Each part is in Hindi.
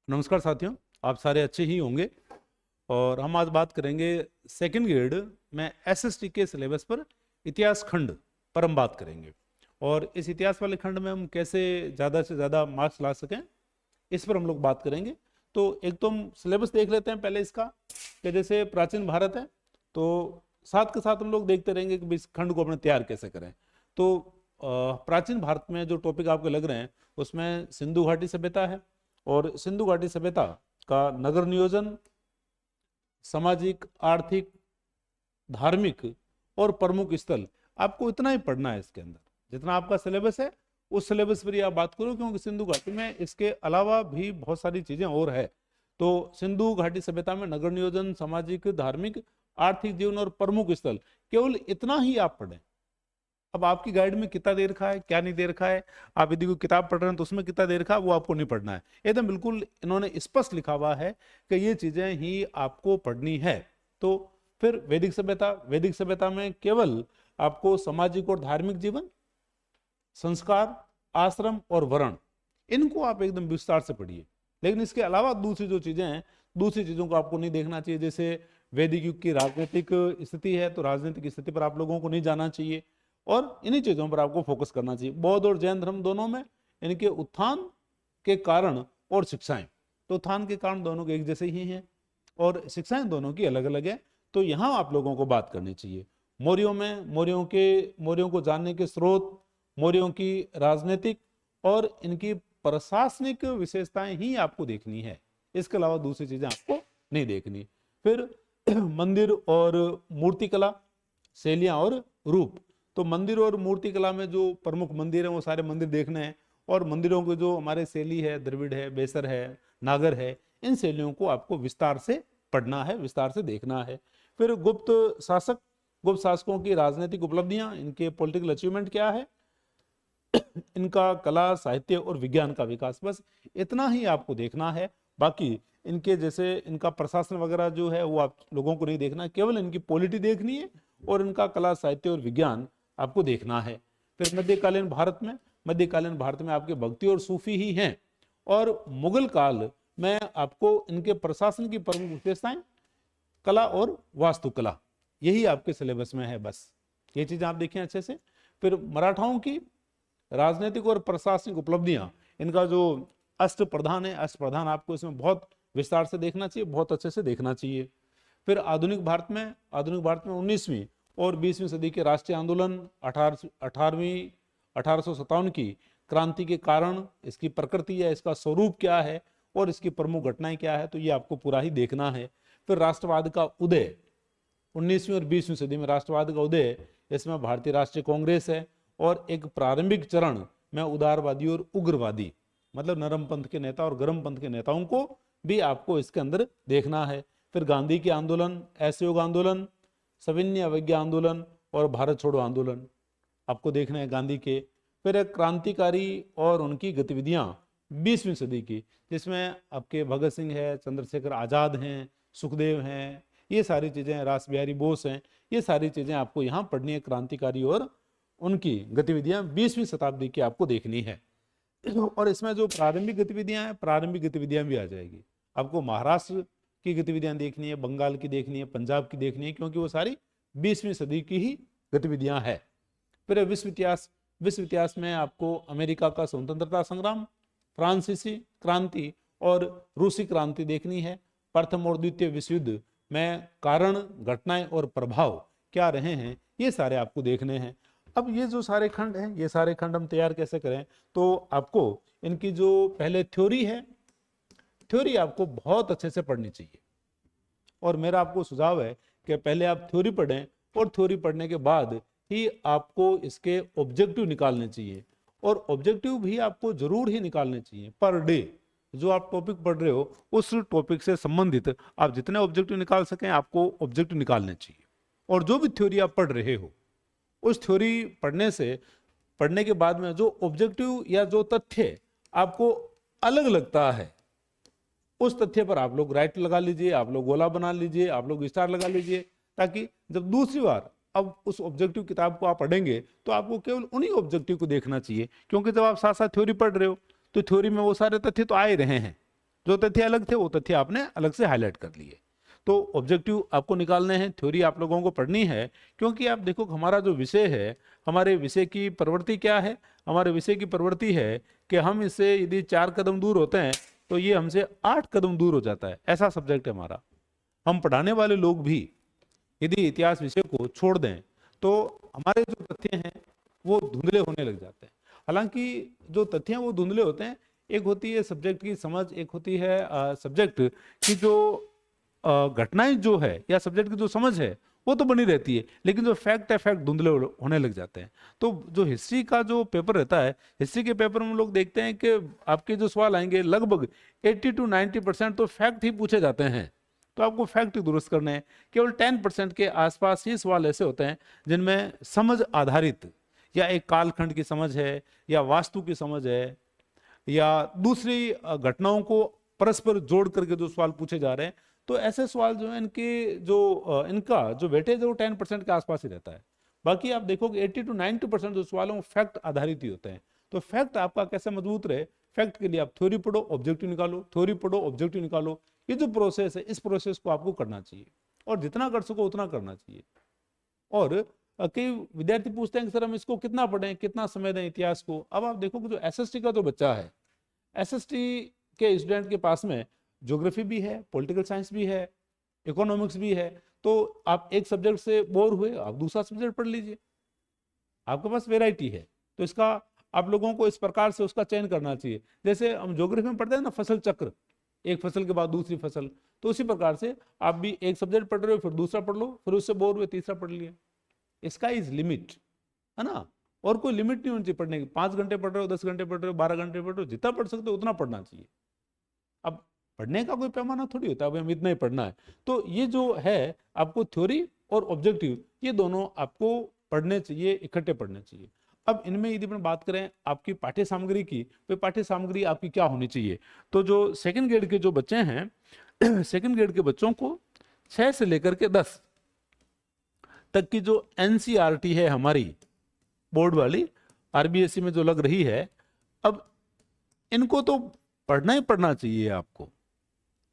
नमस्कार साथियों, आप सारे अच्छे ही होंगे। और हम आज बात करेंगे सेकंड ग्रेड में एसएसटी के सिलेबस पर इतिहास खंड पर हम बात करेंगे। और इस इतिहास वाले खंड में हम कैसे ज़्यादा से ज़्यादा मार्क्स ला सकें, इस पर हम लोग बात करेंगे। तो एक तो हम सिलेबस देख लेते हैं पहले इसका, कि जैसे प्राचीन भारत है, तो साथ के साथ हम लोग देखते रहेंगे कि इस खंड को अपने तैयार कैसे करें। तो प्राचीन भारत में जो टॉपिक आपको लग रहे हैं उसमें सिंधु घाटी सभ्यता है। और सिंधु घाटी सभ्यता का नगर नियोजन, सामाजिक, आर्थिक, धार्मिक और प्रमुख स्थल, आपको इतना ही पढ़ना है इसके अंदर। जितना आपका सिलेबस है उस सिलेबस पर ही आप बात करो, क्योंकि सिंधु घाटी में इसके अलावा भी बहुत सारी चीजें और है। तो सिंधु घाटी सभ्यता में नगर नियोजन, सामाजिक, धार्मिक, आर्थिक जीवन और प्रमुख स्थल, केवल इतना ही आप पढ़ें। अब आपकी गाइड में कितना दे रखा है, क्या नहीं दे रखा है, आप यदि कोई किताब पढ़ रहे हैं तो उसमें कितना दे रखा है, वो आपको नहीं पढ़ना है। एकदम बिल्कुल इन्होंने स्पष्ट लिखा हुआ है कि ये चीजें ही आपको पढ़नी है। तो फिर वैदिक सभ्यता, वैदिक सभ्यता में केवल आपको सामाजिक और धार्मिक जीवन, संस्कार, आश्रम और वर्ण, इनको आप एकदम विस्तार से पढ़िए। लेकिन इसके अलावा दूसरी जो चीजें हैं, दूसरी चीजों को आपको नहीं देखना चाहिए। जैसे वैदिक युग की राजनीतिक स्थिति है, तो राजनीतिक स्थिति पर आप लोगों को नहीं जाना चाहिए और इन्हीं चीजों पर आपको फोकस करना चाहिए। बौद्ध और जैन धर्म दोनों में इनके उत्थान के कारण और शिक्षाएं, तो उत्थान के कारण दोनों के एक जैसे ही हैं और शिक्षाएं दोनों की अलग अलग है। तो यहां आप लोगों को बात करनी चाहिए। मौर्यों में मौर्यों को जानने के स्रोत, मौर्यों की राजनीतिक और इनकी प्रशासनिक विशेषताएं ही आपको देखनी है। इसके अलावा दूसरी चीजें आपको नहीं देखनी। फिर मंदिर और मूर्तिकला, शैलियां और रूप। तो मंदिर और मूर्तिकला में जो प्रमुख मंदिर हैं वो सारे मंदिर देखने हैं। और मंदिरों के जो हमारे शैली है, द्रविड़ है, बेसर है, नागर है, इन शैलियों को आपको विस्तार से पढ़ना है, विस्तार से देखना है। फिर गुप्त शासक, गुप्त शासकों की राजनीतिक उपलब्धियां, इनके पॉलिटिकल अचीवमेंट क्या है, इनका कला, साहित्य और विज्ञान का विकास, बस इतना ही आपको देखना है। बाकी इनके जैसे इनका प्रशासन वगैरह जो है वो आप लोगों को नहीं देखना, केवल इनकी पॉलिटी देखनी है और इनका कला, साहित्य और विज्ञान आपको देखना है। फिर मध्यकालीन भारत में, मध्यकालीन भारत में आपके भक्ति और सूफी ही हैं। और मुगल काल में आपको इनके प्रशासन की प्रमुख विशेषताएं, कला और वास्तुकला, यही आपके सिलेबस में है। बस ये चीजें आप देखें अच्छे से। फिर मराठाओं की राजनीतिक और प्रशासनिक उपलब्धियां, इनका जो अष्ट प्रधान है, अष्ट प्रधान आपको इसमें बहुत विस्तार से देखना चाहिए, बहुत अच्छे से देखना चाहिए। फिर आधुनिक भारत में, आधुनिक भारत में 19वीं और 20वीं सदी के राष्ट्रीय आंदोलन, 1857 की क्रांति के कारण, इसकी प्रकृति है, इसका स्वरूप क्या है और इसकी प्रमुख घटनाएं क्या है, तो ये आपको पूरा ही देखना है। फिर राष्ट्रवाद का उदय, 19वीं और 20वीं सदी में राष्ट्रवाद का उदय, इसमें भारतीय राष्ट्रीय कांग्रेस है। और एक प्रारंभिक चरण में उदारवादी और उग्रवादी, मतलब नरम पंथ के नेता और गर्म पंथ के नेताओं को भी आपको इसके अंदर देखना है। फिर गांधी के आंदोलन, असहयोग आंदोलन, सविनय अवज्ञा आंदोलन और भारत छोड़ो आंदोलन आपको देखना है गांधी के। फिर एक क्रांतिकारी और उनकी गतिविधियां 20वीं सदी की, जिसमें आपके भगत सिंह है, चंद्रशेखर आजाद हैं, सुखदेव हैं, ये सारी चीजें, रास बिहारी बोस हैं, ये सारी चीजें आपको यहाँ पढ़नी है। क्रांतिकारी और उनकी गतिविधियां 20वीं शताब्दी की आपको देखनी है। और इसमें जो प्रारंभिक गतिविधियां हैं, प्रारंभिक गतिविधियां भी आ जाएगी। आपको महाराष्ट्र की गतिविधियां देखनी है, बंगाल की देखनी है, पंजाब की देखनी है, क्योंकि वो सारी 20वीं सदी की ही गतिविधियां हैं। फिर विश्व इतिहास, विश्व इतिहास में आपको अमेरिका का स्वतंत्रता संग्राम, फ्रांसीसी क्रांति और रूसी क्रांति देखनी है। प्रथम और द्वितीय विश्व युद्ध में कारण, घटनाएं और प्रभाव क्या रहे हैं, ये सारे आपको देखने हैं। अब ये जो सारे खंड हैं, ये सारे खंड हम तैयार कैसे करें, तो आपको इनकी जो पहले थ्योरी है, थ्योरी आपको बहुत अच्छे से पढ़नी चाहिए। और मेरा आपको सुझाव है कि पहले आप थ्योरी पढ़ें और थ्योरी पढ़ने के बाद ही आपको इसके ऑब्जेक्टिव निकालने चाहिए। और ऑब्जेक्टिव भी आपको जरूर ही निकालने चाहिए पर डे। जो आप टॉपिक पढ़ रहे हो उस टॉपिक से संबंधित आप जितने ऑब्जेक्टिव निकाल सकें, आपको ऑब्जेक्टिव निकालने चाहिए। और जो भी थ्योरी आप पढ़ रहे हो, उस थ्योरी पढ़ने के बाद में जो ऑब्जेक्टिव या जो तथ्य आपको अलग लगता है, उस तथ्य पर आप लोग राइट लगा लीजिए, आप लोग गोला बना लीजिए, आप लोग स्टार लगा लीजिए, ताकि जब दूसरी बार अब उस ऑब्जेक्टिव किताब को आप पढ़ेंगे तो आपको केवल उन्हीं ऑब्जेक्टिव को देखना चाहिए। क्योंकि जब आप साथ साथ थ्योरी पढ़ रहे हो तो थ्योरी में वो सारे तथ्य तो आ ही रहे हैं, जो तथ्य अलग थे वो तथ्य आपने अलग से हाईलाइट कर लिए। तो ऑब्जेक्टिव आपको निकालने हैं, थ्योरी आप लोगों को पढ़नी है, क्योंकि आप देखो हमारा जो विषय है, हमारे विषय की प्रवृत्ति क्या है? हमारे विषय की प्रवृत्ति है कि हम इससे यदि 4 कदम दूर होते हैं तो ये हमसे 8 कदम दूर हो जाता है, ऐसा सब्जेक्ट है हमारा। हम पढ़ाने वाले लोग भी यदि इतिहास विषय को छोड़ दें तो हमारे जो तथ्य हैं वो धुंधले होने लग जाते हैं। हालांकि जो तथ्य हैं वो धुंधले होते हैं, एक होती है सब्जेक्ट की समझ, एक होती है सब्जेक्ट की जो घटनाएं जो है या सब्जेक्ट की जो समझ है वो तो बनी रहती है, लेकिन जो फैक्ट है फैक्ट धुंधले होने लग जाते हैं। तो जो हिस्ट्री का जो पेपर रहता है, हिस्ट्री के पेपर में हम लोग देखते हैं कि आपके जो सवाल आएंगे लगभग 80 to 90% तो फैक्ट ही पूछे जाते हैं। तो आपको फैक्ट दुरुस्त करने हैं। केवल 10% के आसपास ही सवाल ऐसे होते हैं जिनमें समझ आधारित या एक कालखंड की समझ है या वास्तु की समझ है या दूसरी घटनाओं को परस्पर जोड़ करके जो सवाल पूछे जा रहे हैं, तो ऐसे सवाल जो है इनके जो इनका जो वेटेज है वो 10% के आसपास ही रहता है। बाकी आप देखोगे 80 to 90% जो सवाल है वो फैक्ट आधारित ही होते हैं। तो फैक्ट आपका कैसे मजबूत रहे, फैक्ट के लिए आप थ्योरी पढ़ो, ऑब्जेक्टिव निकालो, थ्योरी पढ़ो, ऑब्जेक्टिव निकालो। ये जो प्रोसेस है इस प्रोसेस को आपको करना चाहिए और जितना कर सको उतना करना चाहिए। और कई विद्यार्थी पूछते हैं कि सर हम इसको कितना पढ़ें, कितना समय दें इतिहास को। अब आप देखो कि जो एसएसटी का जो बच्चा है, एसएसटी के स्टूडेंट के पास में ज्योग्राफी भी है, पॉलिटिकल साइंस भी है, इकोनॉमिक्स भी है, तो आप एक सब्जेक्ट से बोर हुए आप दूसरा सब्जेक्ट पढ़ लीजिए, आपके पास वेराइटी है। तो इसका आप लोगों को इस प्रकार से उसका चयन करना चाहिए। जैसे हम ज्योग्राफी में पढ़ते हैं ना फसल चक्र, एक फसल के बाद दूसरी फसल, तो उसी प्रकार से आप भी एक सब्जेक्ट पढ़ रहे हो फिर दूसरा पढ़ लो, फिर उससे बोर हुए तीसरा पढ़ लिया। इसका इज लिमिट है ना, और कोई लिमिट नहीं होनी चाहिए पढ़ने की। 5 घंटे पढ़ रहे हो, 10 घंटे पढ़ रहे हो, 12 घंटे पढ़ रहे हो, जितना पढ़ सकते हो उतना पढ़ना चाहिए। अब पढ़ने का कोई पैमाना थोड़ी होता है, अब हमें इतना ही पढ़ना है। तो ये जो है आपको थ्योरी और ऑब्जेक्टिव ये दोनों आपको पढ़ने चाहिए, इकट्ठे पढ़ने चाहिए। अब इनमें यदि अपन बात करें आपकी पाठ्य सामग्री की, तो पाठ्य सामग्री आपकी क्या होनी चाहिए? तो जो सेकंड ग्रेड के जो बच्चे हैं सेकंड ग्रेड के बच्चों को 6 से लेकर के 10 तक की जो एनसीईआरटी है हमारी बोर्ड वाली, आरबीएसई में जो लग रही है, अब इनको तो पढ़ना ही पढ़ना चाहिए। आपको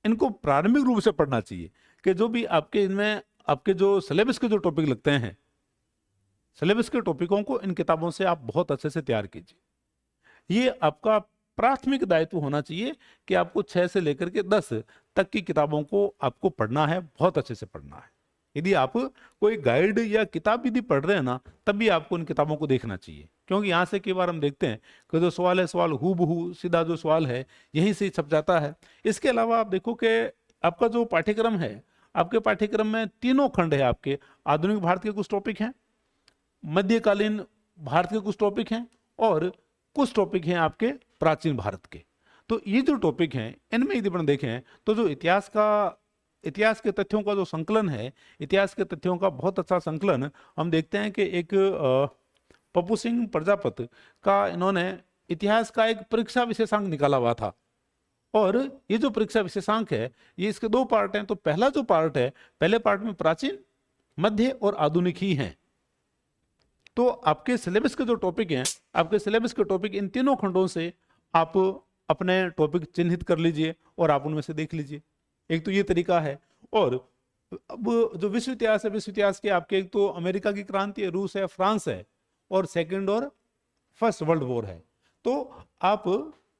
इनको प्रारंभिक रूप से पढ़ना चाहिए कि जो भी आपके इनमें आपके जो सिलेबस के जो टॉपिक लगते हैं, सिलेबस के टॉपिकों को इन किताबों से आप बहुत अच्छे से तैयार कीजिए। ये आपका प्राथमिक दायित्व होना चाहिए कि आपको 6 से लेकर के 10 तक की किताबों को आपको पढ़ना है, बहुत अच्छे से पढ़ना है। यदि आप कोई गाइड या किताब यदि पढ़ रहे हैं ना, तब भी आपको इन किताबों को देखना चाहिए, क्योंकि यहाँ से कई बार हम देखते हैं कि जो सवाल है सवाल हूबहू सीधा जो सवाल है यहीं से छप जाता है। इसके अलावा आप देखो कि आपका जो पाठ्यक्रम है, आपके पाठ्यक्रम में तीनों खंड है। आपके आधुनिक भारत के कुछ टॉपिक हैं, मध्यकालीन भारत के कुछ टॉपिक हैं और कुछ टॉपिक हैं आपके प्राचीन भारत के। तो ये जो टॉपिक हैं इनमें यदि अपन देखें तो जो इतिहास के तथ्यों का जो संकलन है, इतिहास के तथ्यों का बहुत अच्छा संकलन हम देखते हैं कि एक पप्पू सिंह प्रजापत का इन्होंने इतिहास का एक परीक्षा विशेषांक निकाला हुआ था। और ये जो परीक्षा विशेषांक है ये इसके 2 पार्ट हैं। तो पहला जो पार्ट है, पहले पार्ट में प्राचीन, मध्य और आधुनिक ही हैं। तो आपके सिलेबस के जो टॉपिक हैं, आपके सिलेबस के टॉपिक इन तीनों खंडों से आप अपने टॉपिक चिन्हित कर लीजिए और आप उनमें से देख लीजिए। एक तो ये तरीका है। और अब जो विश्व इतिहास है, विश्व इतिहास के आपके एक तो अमेरिका की क्रांति है, रूस है, फ्रांस है और सेकेंड और फर्स्ट वर्ल्ड वॉर है। तो आप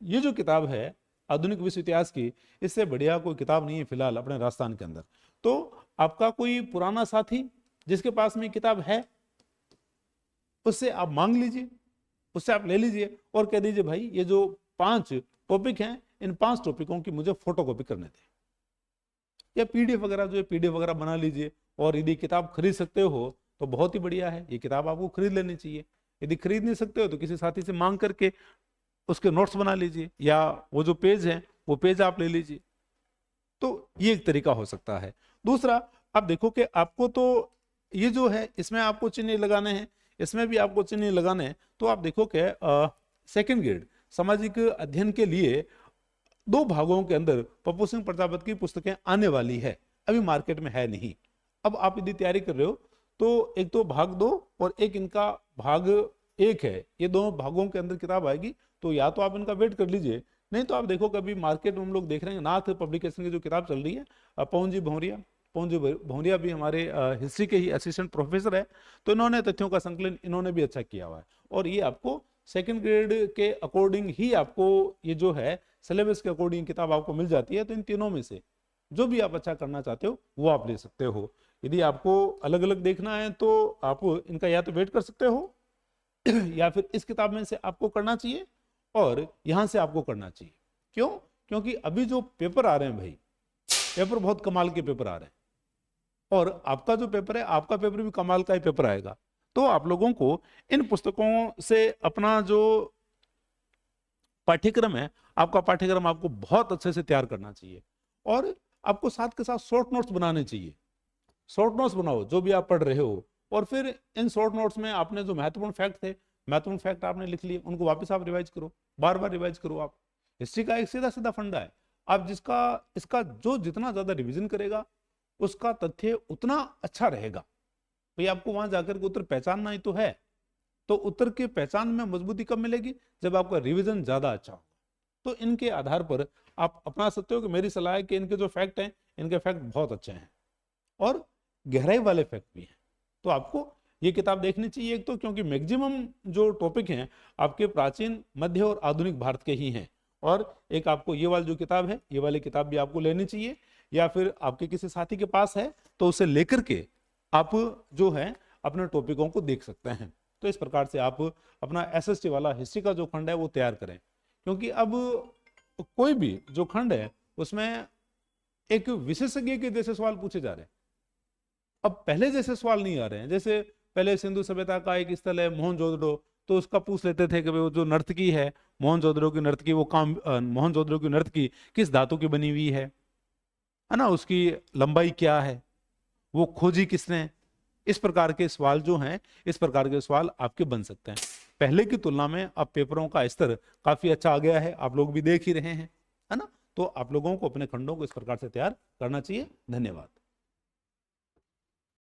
ये जो किताब है आधुनिक विश्व इतिहास की, इससे बढ़िया कोई किताब नहीं है फिलहाल अपने राजस्थान के अंदर। तो आपका कोई पुराना साथी जिसके पास में किताब है उससे आप मांग लीजिए, उससे आप ले लीजिए और कह दीजिए भाई ये जो 5 टॉपिक हैं इन 5 टॉपिकों की मुझे फोटोकॉपी करने दें, या पीडीएफ वगैरह जो है पीडीएफ वगैरह बना लीजिए। और यदि किताब खरीद सकते हो तो बहुत ही बढ़िया है, ये किताब आपको खरीद लेनी चाहिए। यदि खरीद नहीं सकते हो तो किसी साथी से मांग करके उसके नोट्स बना लीजिए, या वो जो पेज है वो पेज आप ले लीजिए। तो ये एक तरीका हो सकता है। दूसरा आप देखो कि आपको तो ये जो है इसमें आपको चिन्ह लगाने हैं, इसमें भी आपको चिन्ह लगाने हैं। तो आप देखो कि सेकेंड ग्रेड सामाजिक अध्ययन के लिए 2 भागों के अंदर पप्पू सिंह प्रजापत की पुस्तकें आने वाली है, अभी मार्केट में है नहीं। अब आप यदि तैयारी कर रहे हो तो एक तो भाग 2 और एक इनका भाग 1 है, ये दोनों भागों के अंदर किताब आएगी। तो या तो आप इनका वेट कर लीजिए नहीं तो आप देखो कभी मार्केट में हम लोग देख रहे हैं, नाथ पब्लिकेशन की जो किताब चल रही है, पवन जी भौरिया भी हमारे हिस्ट्री के ही असिस्टेंट प्रोफेसर है, तो इन्होंने तथ्यों का संकलन इन्होंने भी अच्छा किया हुआ है। और ये आपको सेकंड ग्रेड के अकॉर्डिंग ही आपको ये जो है सिलेबस के अकॉर्डिंग किताब आपको मिल जाती है। तो इन तीनों में से जो भी आप अच्छा करना चाहते हो वो आप ले सकते हो। यदि आपको अलग अलग देखना है तो आप इनका या तो वेट कर सकते हो या फिर इस किताब में से आपको करना चाहिए और यहां से आपको करना चाहिए। क्यों? क्योंकि अभी जो पेपर आ रहे हैं भाई, पेपर बहुत कमाल के पेपर आ रहे हैं, और आपका जो पेपर है, आपका पेपर भी कमाल का ही पेपर आएगा। तो आप लोगों को इन पुस्तकों से अपना जो पाठ्यक्रम है, आपका पाठ्यक्रम आपको बहुत अच्छे से तैयार करना चाहिए। और आपको साथ के साथ शॉर्ट नोट्स बनाने चाहिए। शॉर्ट नोट्स बनाओ जो भी आप पढ़ रहे हो, और फिर इन शॉर्ट नोट्स में आपने जो महत्वपूर्ण फैक्ट थे, महत्वपूर्ण फैक्ट आपने लिख लिए, उनको वापस आप रिवाइज करो, बार बार रिवाइज करो। आप हिस्ट्री का एक सीधा सीधा फंडा है, आप जिसका इसका जो जितना ज्यादा रिवीजन करेगा उसका तथ्य उतना अच्छा रहेगा। भाई आपको वहां जाकर के उत्तर पहचानना ही तो है, तो उत्तर के पहचान में मजबूती कब मिलेगी? जब आपका रिवीजन ज्यादा अच्छा हो। तो इनके आधार पर आप अपना सकते हो कि मेरी सलाह है कि इनके जो फैक्ट हैं, इनके फैक्ट बहुत अच्छे हैं और गहराई वाले फैक्ट भी हैं। तो आपको ये किताब देखनी चाहिए एक तो, क्योंकि मैक्सिमम जो टॉपिक हैं आपके प्राचीन, मध्य और आधुनिक भारत के ही हैं। और एक आपको ये वाली जो किताब है, ये वाली किताब भी आपको लेनी चाहिए, या फिर आपके किसी साथी के पास है तो उसे लेकर के आप जो है अपने टॉपिकों को देख सकते हैं। तो इस प्रकार से आप अपना एसएसटी वाला हिस्ट्री का जो खंड है वो तैयार करें, क्योंकि अब कोई भी जो खंड है उसमें एक विशेषज्ञ के जैसे सवाल पूछे जा रहे हैं। अब पहले जैसे सवाल नहीं आ रहे हैं। जैसे पहले सिंधु सभ्यता का एक स्थल है मोहनजोदड़ो, तो उसका पूछ लेते थे कि वो जो नर्तकी है मोहनजोदड़ो की नर्तकी, वो काम मोहनजोदड़ो की नर्तकी किस धातु की बनी हुई है ना, उसकी लंबाई क्या है, वो खोजी किसने। इस प्रकार के सवाल जो हैं, इस प्रकार के सवाल आपके बन सकते हैं। पहले की तुलना में अब पेपरों का स्तर काफी अच्छा आ गया है, आप लोग भी देख ही रहे हैं, है ना। तो आप लोगों को अपने खंडों को इस प्रकार से तैयार करना चाहिए। धन्यवाद।